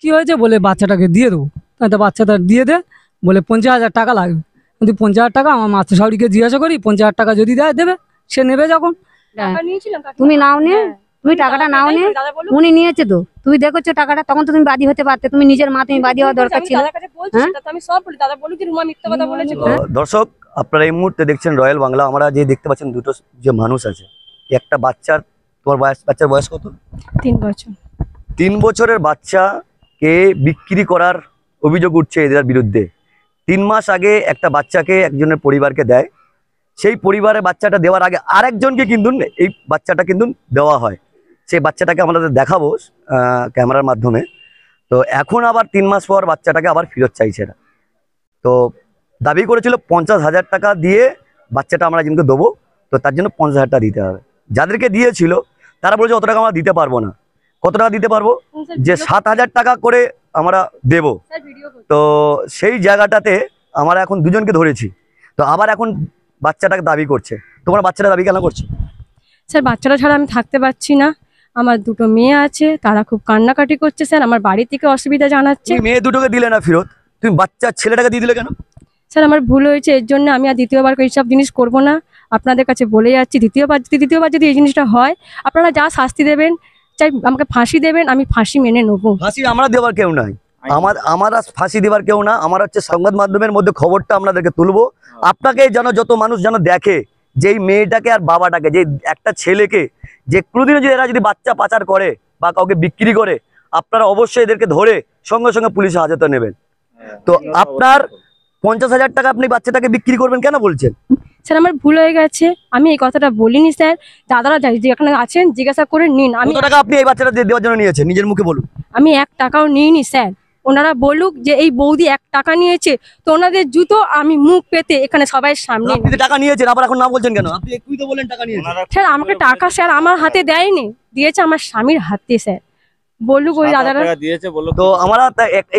কি হয়েছে বলে বাচ্চাটাকে দিয়ে দেবো, তো বাচ্চাটা দিয়ে দে বলে 50,000 টাকা লাগবে। কিন্তু 50,000 টাকা আমার মাস্টার শাশুড়িকে জিজ্ঞাসা করি, 50,000 টাকা যদি দেয় দেবে, সে নেবে যখন। তুমি নাও নে, তুমি টাকাটা নাও নে, উনি নিয়েছে তো, তুমি দেখেছো টাকাটা, তখন তো তুমি বাদী হতে পারতে, তুমি নিজের মা, তুমি বাদী হওয়া দরকার ছিল। দর্শক, আপনারা এই মুহূর্তে দেখছেন রয়্যাল বাংলা। আমরা যে দেখতে পাচ্ছেন দুটো যে মানুষ আছে, একটা বাচ্চার, তোমার বাচ্চার বয়স কত? 3 বছর। 3 বছরের বাচ্চাকে বিক্রি করার অভিযোগ উঠছে এদের বিরুদ্ধে। 3 মাস আগে একটা বাচ্চাকে একজনের পরিবারকে দেয়, সেই পরিবারের বাচ্চাটা দেওয়ার আগে আরেকজনকে কিন্তু এই বাচ্চাটা কিন্তু দেওয়া হয়। সেই বাচ্চাটাকে আমাদের দেখাবো ক্যামেরার মাধ্যমে। তো এখন আবার 3 মাস পর বাচ্চাটাকে আবার ফেরত চাইছে না। তো দাবি করেছিল 50,000 টাকা দিয়ে বাচ্চাটা আমরা কিন্তু দেবো, তো তার জন্য 50,000 টাকা দিতে হবে। যাদেরকে দিয়েছিল তারা বলেছে অত টাকা আমরা দিতে পারবো না। কত টাকা দিতে পারবো? যে 7,000 টাকা করে আমরা দেব। তো সেই জায়গাটাতে আমরা এখন দুজনকে ধরেছি, তো আবার এখন বাচ্চাটাকে দাবি করছে। তোমার বাচ্চাটা দাবি কেন করছে? স্যার বাচ্চাটা ছাড়া আমি থাকতে পারছি না, আমার 2টো মেয়ে আছে, তারা খুব কান্নাকাটি করছে স্যার, আমার বাড়ি থেকে অসুবিধা জানাচ্ছে। মেয়ে দুটোকে দিলে না ফেরত, তুমি বাচ্চা ছেলেটাকে দিয়ে দিলে কেন? স্যার আমার ভুল হয়েছে, এর জন্য আমি আর দ্বিতীয়বার এইসব জিনিস করব না, আপনাদের কাছে বলে যাচ্ছি। দ্বিতীয়বার যদি এই জিনিসটা হয়, আপনারা যা শাস্তি দেবেন, চাই আমাকে ফাঁসি দেবেন, আমি ফাঁসি মেনে নেবো। ফাঁসি আমরা দেওয়ার কেউ নাই, আমার ফাঁসি দেওয়ার কেউ না। আমার হচ্ছে সংবাদ মাধ্যমের মধ্যে খবরটা আপনাদেরকে তুলবো, আপনাকে যেন যত মানুষ যেন দেখে যে এই মেয়েটাকে আর বাবাটাকে, যে একটা ছেলেকে যে কোনোদিনও যদি এরা যদি বাচ্চা পাচার করে বা কাউকে বিক্রি করে, আপনারা অবশ্যই এদেরকে ধরে সঙ্গে সঙ্গে পুলিশে হাজতে নেবেন। তো আপনার 50,000 টাকা আপনি বাচ্চাটাকে বিক্রি করবেন কেন বলছেন? স্যার আমার ভুল হয়ে গেছে, আমি এই কথাটা বলিনি স্যার, দাদারা যেখানে আছেন জিজ্ঞাসা করে নিন। আমি কত টাকা আপনি এই বাচ্চাটা দেওয়ার জন্য নিয়েছেন নিজের মুখে বলুন। আমি 1 টাকাও নিইনি স্যার, ওনারা বলুক যে এই বৌদি 1 টাকা নিয়েছে, তো ওনাদের জুতো আমি মুখ পেতে এখানে সবাই সামনে। আপনি টাকা নিয়েছেন, আবার এখন না বলছেন কেন? আপনি একটুই তো বলেন টাকা নিয়েছেন। স্যার আমাকে টাকা স্যার আমার হাতে দেয়নি, দিয়েছে আমার স্বামীর হাতে স্যার, বলুক ওই দাদারা দিয়েছে বললো। তো আমরা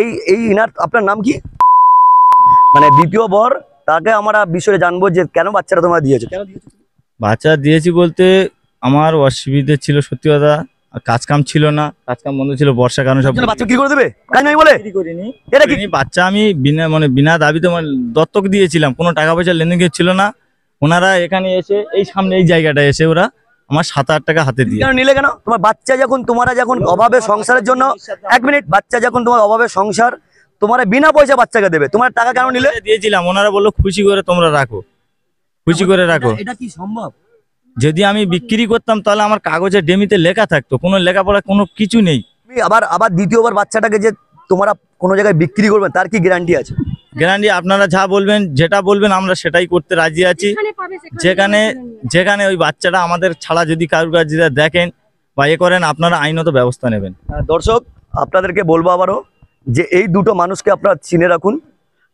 এই ইনার আপনার নাম কি, মানে দ্বিতীয় বর, তাকে আমরা বিষয়ে জানবো যে কেন বাচ্চাটা তোমরা দিয়েছো, কেন দিয়েছো? বাচ্চা দিয়েছি বলতে আমার অসুবিধা ছিল, সত্যি কথা, কাজ কাম ছিল না, কাজ কাম বন্ধ ছিল, বর্ষা কারণে সব। বাচ্চা কি করে দেবে কাজ নাই বলে? এটা কি বাচ্চা আমি বিনা দাবিতে দত্তক দিয়েছিলাম, কোনো টাকা পয়সা লেনদেন ছিল না। ওনারা এখানে এসে এই সামনে এই জায়গাটায় এসে ওরা আমার 7,000 টাকা হাতে দিয়ে। কেন নিলে কেন? তোমার বাচ্চা যখন, তোমরা যখন অভাবে সংসারের জন্য, 1 মিনিট, বাচ্চা যখন তোমার অভাবে সংসার, তোমরা বিনা পয়সা বাচ্চাকে দেবে, তোমার টাকা কেন নিলে? দিয়েছিলাম, ওনারা বললো খুশি করে তোমরা রাখো, খুশি করে রাখো। এটা কি সম্ভব? যদি আমি বিক্রি করতাম তাহলে আমার কাগজে ডেমিতে লেখা থাকতো, কোনো লেখাপড়া কোনো কিছু নেই। আবার দ্বিতীয়বার বাচ্চাটাকে যে তোমরা কোনো জায়গায় বিক্রি করবেন, তার কি গ্যারান্টি আছে? গ্যারান্টি আপনারা যা বলবেন, যেটা বলবেন আমরা সেটাই করতে রাজি আছি। যেখানে ওই বাচ্চাটা আমাদের ছাড়া যদি কারোর কাছে দেখেন বা এ করেন, আপনারা আইনত ব্যবস্থা নেবেন। দর্শক, আপনাদেরকে বলবো আবারও যে এই দুটো মানুষকে আপনারা চিনে রাখুন।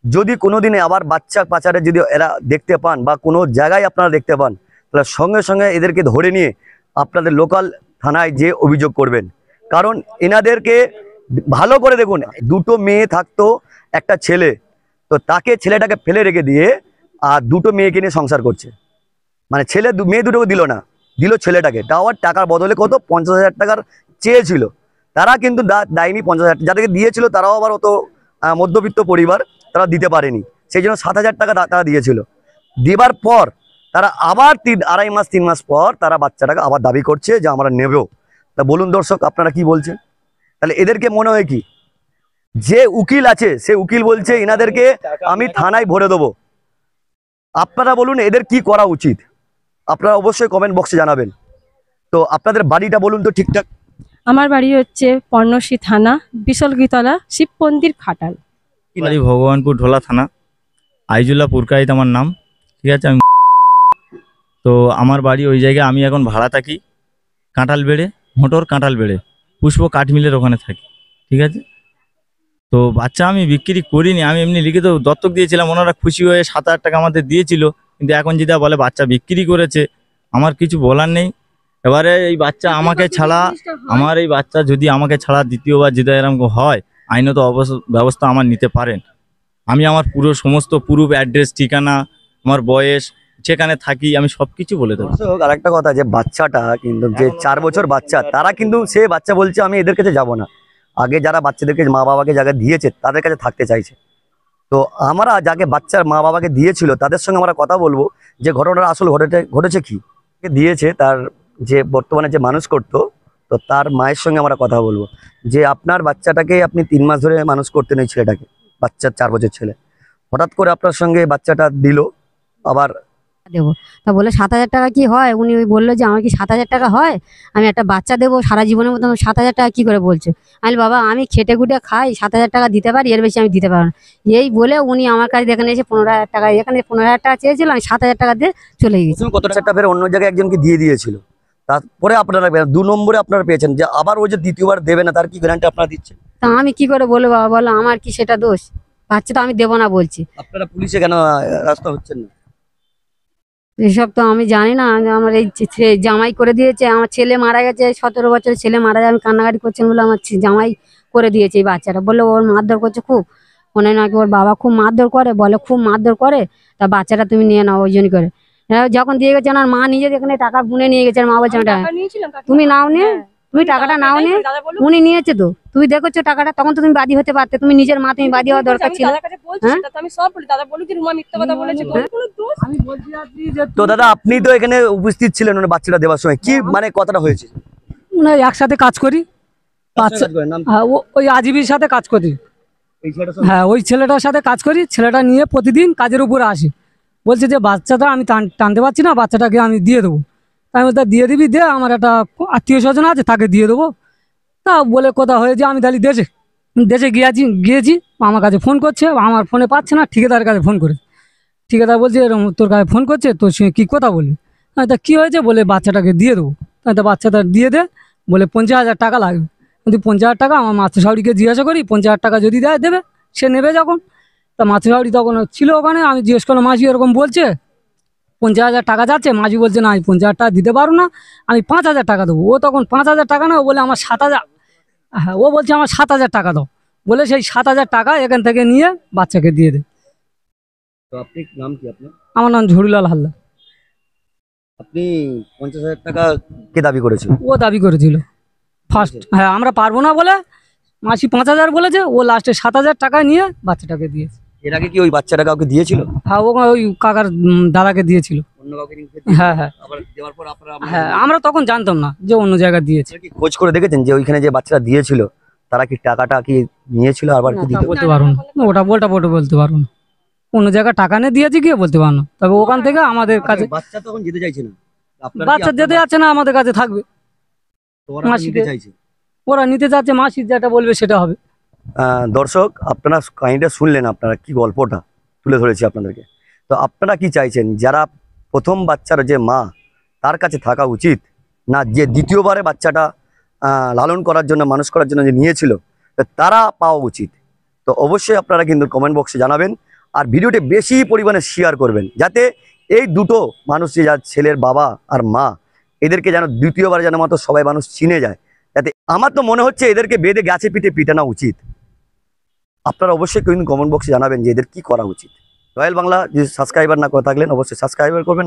যদি কোনোদিনে আবার বাচ্চা পাচারে যদি এরা দেখতে পান বা কোনো জায়গায় আপনারা দেখতে পান, তাহলে সঙ্গে সঙ্গে এদেরকে ধরে নিয়ে আপনাদের লোকাল থানায় যে অভিযোগ করবেন। কারণ এনাদেরকে ভালো করে দেখুন, 2টো মেয়ে থাকতো, একটা ছেলে, তো ছেলেটাকে ফেলে রেখে দিয়ে আর 2টো মেয়েকে নিয়ে সংসার করছে। মানে মেয়ে দুটোকে দিল না, দিল ছেলেটাকে, তাও আবার টাকার বদলে কত 50,000 টাকার চেয়েছিল। তারা কিন্তু দেয়নি 50,000, যাদেরকে দিয়েছিল তারাও আবার অত মধ্যবিত্ত পরিবার, তারা দিতে পারেনি, সেই জন্য 7,000 টাকা তারা দিয়েছিল। দেবার পর তারা আবার 3 মাস পর তারা বাচ্চাটাকে আবার দাবি করছে যে আমরা নেব। তা বলুন দর্শক, আপনারা কি বলছেন? তাহলে এদেরকে মনে হয় কি, যে উকিল আছে সে উকিল বলছে এনাদেরকে আমি থানায় ভরে দেবো। আপনারা বলুন এদের কি করা উচিত? আপনারা অবশ্যই কমেন্ট বক্সে জানাবেন। তো আপনাদের বাড়িটা বলুন তো ঠিকঠাক। আমার বাড়ি হচ্ছে পর্ণশ্রী থানা, বিশলগীতলা, শিব মন্দির, খাটাল। বাড়ি ভগবানপুর ঢোলা থানা, আইজুল্লাহ পুরকাইত আমার নাম, ঠিক আছে। আমি তো আমার বাড়ি ওই জায়গায়, আমি এখন ভাড়া থাকি কাঁঠাল বেড়ে, মোটর কাঁঠাল বেড়ে, পুষ্প কাঠমিলের ওখানে থাকি, ঠিক আছে। তো বাচ্চা আমি বিক্রি করিনি, আমি এমনি লিখিত দত্তক দিয়েছিলাম, ওনারা খুশি হয়ে 7,000 টাকা আমাদের দিয়েছিল। কিন্তু এখন যেটা বলে বাচ্চা বিক্রি করেছে, আমার কিছু বলার নেই। এবারে এই বাচ্চা আমাকে ছাড়া, আমার এই বাচ্চা যদি আমাকে ছাড়া দ্বিতীয়বার যেটা এরকম হয়, আইনত ব্যবস্থা আমার নিতে পারেন। আমি আমার পুরো সমস্ত প্রুফ, অ্যাড্রেস, ঠিকানা, আমার বয়স, যেখানে থাকি, আমি সবকিছু বলে দেবো। আর একটা কথা, যে বাচ্চাটা কিন্তু যে 4 বছর বাচ্চা, তারা কিন্তু সে বাচ্চা বলছে আমি এদের কাছে যাব না। আগে যারা বাচ্চাদেরকে মা বাবাকে জায়গা দিয়েছে তাদের কাছে থাকতে চাইছে। তো আমরা যাকে বাচ্চার মা বাবাকে দিয়েছিল তাদের সঙ্গে আমরা কথা বলবো যে ঘটনাটা আসলে ঘটেছে কি দিয়েছে, তার যে বর্তমানে যে মানুষ করতো, তো তার মায়ের সঙ্গে আমরা কথা বলবো যে আপনার বাচ্চাটাকে আপনি 3 মাস ধরে মানুষ করতেন, এই ছেলেটাকে, বাচ্চার 4 বছর ছেলে, হঠাৎ করে আপনার সঙ্গে বাচ্চাটা দিল আবার। দেবো তা বলে 7,000 টাকা কি হয়? উনি ওই বললো যে আমার কি 7,000 টাকা হয়, আমি একটা বাচ্চা দেবো সারা জীবনের মতো 7,000 টাকা কি করে বলছে? আমি বলি, বাবা আমি খেটে খুটে খাই, 7,000 টাকা দিতে পারি, এর বেশি আমি দিতে পারবো না। এই বলে উনি আমার কাছে এখানে এসে 15,000 টাকা, এখানে 15,000 টাকা চেয়েছিল, আমি 7,000 টাকা দিয়ে চলে গেছি। তুমি কত টাকা ফের অন্য জায়গায় একজনকে দিয়ে দিয়েছিল, তারপরে আপনারা 2 নম্বরে আপনারা পেয়েছেন যে আবার ওই যে দ্বিতীয়বার দেবে না, তার কি গ্যারান্টি আপনারা দিচ্ছেন? তা আমি কি করে বলবো বাবা, বলো আমার কি সেটা দোষ? বাচ্চা তো আমি দেবো না বলছি। আপনারা পুলিশে কেন রাস্তা হচ্ছেন না? এসব তো আমি জানি না। আমার এই জামাই করে দিয়েছে, আমার ছেলে মারা গেছে, 17 বছরের ছেলে মারা যায়, আমি কান্নাকাটি করছেন বলে আমার জামাই করে দিয়েছে এই বাচ্চাটা। বললো ওর মারধর করছে খুব, মনে নাকি ওর বাবা খুব মারধর করে, বলে খুব মারধর করে, তা বাচ্চাটা তুমি নিয়ে নাও ওই জন্য করে। যখন দিয়ে গেছে আমার মা নিজে এখানে টাকা গুনে নিয়ে গেছে, আর মা বলছে টাকা তুমি নাও নে, তুমি টাকাটা নাও নে, উনি নিয়েছে তো, তুমি দেখেছো টাকাটা, তখন তো তুমি বাদী হতে পারতে, তুমি নিজের মা, তুমি বাদী হওয়া দরকার ছিল। আমি বলছি আপনি যে তো দাদা আপনি তো এখানে উপস্থিত ছিলেন ওনার বাচ্চাটা দেওয়ার সময়, কি মানে কথাটা হয়েছে? আমরা একসাথে কাজ করি, বাচ্চা হ্যাঁ ওই আজিবির সাথে কাজ করি। হ্যাঁ ওই ছেলেটার সাথে কাজ করি, ছেলেটা নিয়ে প্রতিদিন কাজের উপরে আসে, বলছে যে বাচ্চাটা আমি টানতে পারছি না, বাচ্চাটাকে আমি দিয়ে দেবো। আমি বলতে দিয়ে দিবি দে, আমার একটা আত্মীয় স্বজন আছে তাকে দিয়ে দেবো। তা বলে কথা হয়েছে, আমি তাহলে দেশে গিয়েছি, আমার কাছে ফোন করছে, আমার ফোনে পাচ্ছে না, ঠিকাদারের কাছে ফোন করে, ঠিকাদার বলছে এরকম তোর কাছে ফোন করছে, তোর সঙ্গে কী কথা বলি। তা কী হয়েছে, বলে বাচ্চাটাকে দিয়ে দেবো। তা বাচ্চাটা দিয়ে দে, বলে 50,000 টাকা লাগবে। কিন্তু 50,000 টাকা আমার মাস্টার শাউরিকে জিজ্ঞাসা করি, 50,000 টাকা যদি দেবে, সে নেবে যখন। তা মাস্টার শাউরি তখন ছিল ওখানে, আমি জিজ্ঞেস করলাম মাসি এরকম বলছে 50,000 টাকা যাচ্ছে, মাঝি বলছে না আমি 50,000 টাকা দিতে পারবো না, আমি 5,000 টাকা দেবো। ও তখন 5,000 টাকা না, ও বলে আমার 7,000, হ্যাঁ ও বলছে আমার 7,000 টাকা দাও, বলে সেই 7,000 টাকা এখান থেকে নিয়ে বাচ্চাকে দিয়ে দে। তো আপনি নাম কি আপনার? আমার নাম ঝুরুলাল হালদার। আপনি 50,000 টাকা কে দাবি করেছিল? ও দাবি করেছিল ফার্স্ট, হ্যাঁ আমরা পারবো না বলে মাসি 5,000 বলেছে, ও লাস্টে 7,000 টাকা নিয়ে বাচ্চাটাকে দিয়েছে। এর আগে কি ওই বাচ্চাটা কাউকে দিয়েছিল? হ্যাঁ ও ওই কাকার দাদাকে দিয়েছিল। অন্য কাউকে নিয়ে হ্যাঁ হ্যাঁ আবার দেওয়ার পর আপনারা হ্যাঁ, আমরা তখন জানতাম না যে অন্য জায়গায় দিয়েছে। কি খোঁজ করে দেখেছেন যে ওইখানে যে বাচ্চাটা দিয়েছিল তারা কি টাকাটা কি নিয়েছিল আবার কি ওটা দিত? বলতে পারবো না, ওটা বলতে পারবো না। অন্য জায়গায় টাকা নিয়ে দিয়েছি গিয়ে বলতে পারবো না, তবে ওখান থেকে আমাদের কাছে বাচ্চা তখন যেতে চাইছে না, আপনারা কি বাচ্চা যেতে যাচ্ছে না, আমাদের কাছে থাকবে। ওরা তো নিতে চাইছে। ওরা নিতে যাচ্ছে, মাসি যেটা বলবে সেটা হবে। দর্শক আপনারা কাহিনীটা শুনলেন, আপনারা কি গল্পটা তুলে ধরেছি আপনাদেরকে। তো আপনারা কি চাইছেন, যারা প্রথম বাচ্চার যে মা তার কাছে থাকা উচিত না, যে দ্বিতীয়বারে বাচ্চাটা লালন করার জন্য মানুষ করার জন্য যে নিয়েছিল তো তারা পাওয়া উচিত? তো অবশ্যই আপনারা কিন্তু কমেন্ট বক্সে জানাবেন, আর ভিডিওটি বেশি পরিমাণে শেয়ার করবেন, যাতে এই দুটো মানুষ যে যার ছেলের বাবা আর মা, এদেরকে যেন দ্বিতীয়বার যেন মতো সবাই মানুষ চিনে যায়। যাতে আমার তো মনে হচ্ছে এদেরকে বেঁধে গাছে পিঠে পিটানো উচিত। আপনারা অবশ্যই কিন্তু কমেন্ট বক্সে জানাবেন যে এদের কি করা উচিত। রয়্যাল বাংলা যদি সাবস্ক্রাইবার না করে থাকলেন অবশ্যই সাবস্ক্রাইবার করবেন।